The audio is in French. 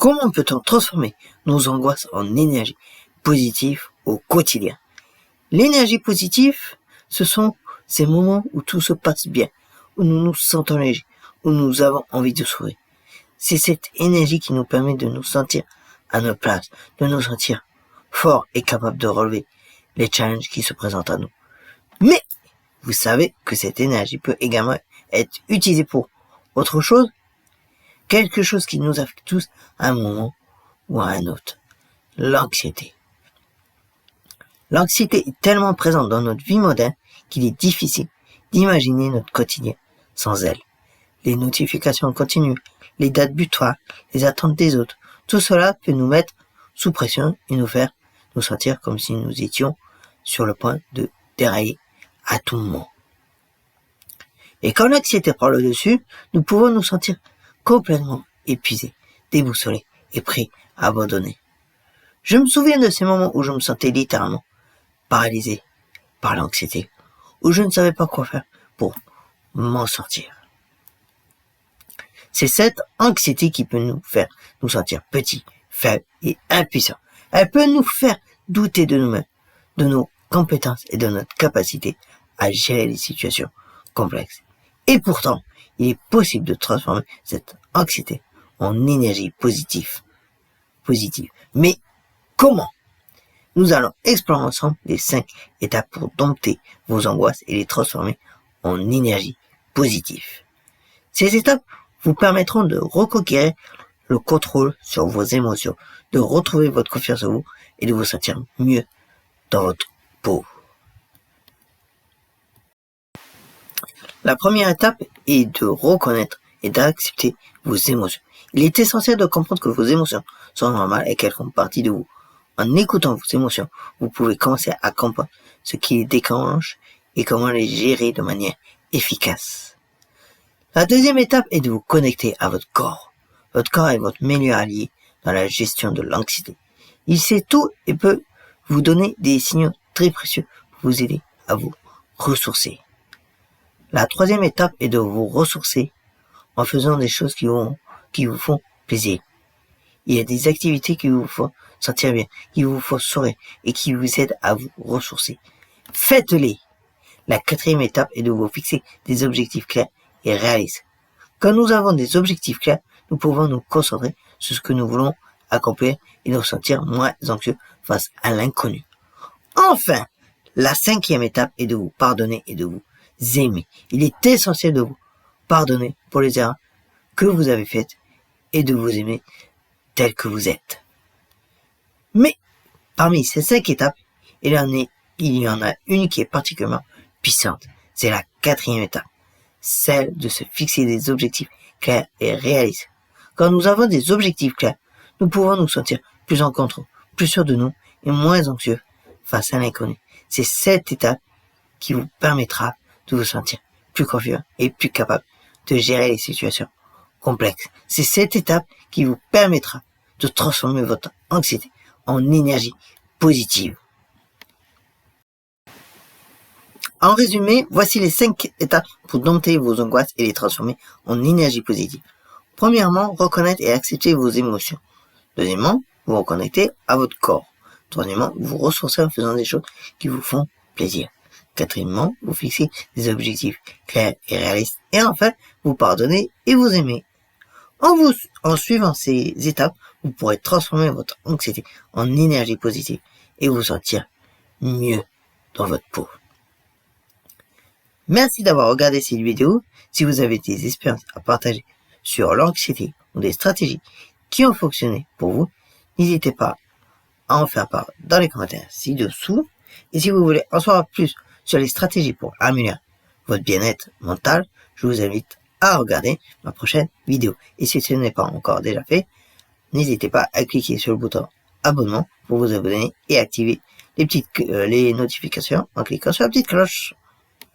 Comment peut-on transformer nos angoisses en énergie positive au quotidien? L'énergie positive, ce sont ces moments où tout se passe bien, où nous nous sentons légers, où nous avons envie de sourire. C'est cette énergie qui nous permet de nous sentir à notre place, de nous sentir forts et capables de relever les challenges qui se présentent à nous. Mais vous savez que cette énergie peut également être utilisée pour autre chose, quelque chose qui nous affecte tous à un moment ou à un autre, l'anxiété. L'anxiété est tellement présente dans notre vie moderne qu'il est difficile d'imaginer notre quotidien sans elle. Les notifications continues, les dates butoirs, les attentes des autres, tout cela peut nous mettre sous pression et nous faire nous sentir comme si nous étions sur le point de dérailler à tout moment. Et quand l'anxiété prend le dessus, nous pouvons nous sentir complètement épuisés, déboussolés et prêts à abandonner. Je me souviens de ces moments où je me sentais littéralement paralysé par l'anxiété, où je ne savais pas quoi faire pour m'en sortir. C'est cette anxiété qui peut nous faire nous sentir petits, faibles et impuissants. Elle peut nous faire douter de nous-mêmes, de nos compétences et de notre capacité à gérer les situations complexes. Et pourtant, il est possible de transformer cette anxiété en énergie positive. Mais comment? Nous allons explorer ensemble les 5 étapes pour dompter vos angoisses et les transformer en énergie positive. Ces étapes vous permettront de reconquérir le contrôle sur vos émotions, de retrouver votre confiance en vous et de vous sentir mieux dans votre peau. La première étape est de reconnaître et d'accepter vos émotions. Il est essentiel de comprendre que vos émotions sont normales et qu'elles font partie de vous. En écoutant vos émotions, vous pouvez commencer à comprendre ce qui les déclenche et comment les gérer de manière efficace. La deuxième étape est de vous connecter à votre corps. Votre corps est votre meilleur allié dans la gestion de l'anxiété. Il sait tout et peut vous donner des signaux très précieux pour vous aider à vous ressourcer. La troisième étape est de vous ressourcer en faisant des choses qui vous font plaisir. Il y a des activités qui vous font sentir bien, qui vous font sourire et qui vous aident à vous ressourcer. Faites-les. La quatrième étape est de vous fixer des objectifs clairs et réalistes. Quand nous avons des objectifs clairs, nous pouvons nous concentrer sur ce que nous voulons accomplir et nous sentir moins anxieux face à l'inconnu. Enfin, la cinquième étape est de vous pardonner et de vous aimer. Il est essentiel de vous pardonner pour les erreurs que vous avez faites et de vous aimer tel que vous êtes. Mais parmi ces 5 étapes, il y en a une qui est particulièrement puissante. C'est la quatrième étape, celle de se fixer des objectifs clairs et réalistes. Quand nous avons des objectifs clairs, nous pouvons nous sentir plus en contrôle, plus sûrs de nous et moins anxieux face à l'inconnu. C'est cette étape qui vous permettra de vous sentir plus confiant et plus capable de gérer les situations complexes. C'est cette étape qui vous permettra de transformer votre anxiété en énergie positive. En résumé, voici les 5 étapes pour dompter vos angoisses et les transformer en énergie positive. Premièrement, reconnaître et accepter vos émotions. Deuxièmement, vous reconnecter à votre corps. Troisièmement, vous ressourcer en faisant des choses qui vous font plaisir. Quatrièmement, vous fixez des objectifs clairs et réalistes. Et enfin, vous pardonnez et vous aimez. En suivant ces étapes, vous pourrez transformer votre anxiété en énergie positive et vous sentir mieux dans votre peau. Merci d'avoir regardé cette vidéo. Si vous avez des expériences à partager sur l'anxiété ou des stratégies qui ont fonctionné pour vous, n'hésitez pas à en faire part dans les commentaires ci-dessous. Et si vous voulez en savoir plus sur les stratégies pour améliorer votre bien-être mental, je vous invite à regarder ma prochaine vidéo. Et si ce n'est pas encore déjà fait, n'hésitez pas à cliquer sur le bouton abonnement pour vous abonner et activer les notifications en cliquant sur la petite cloche.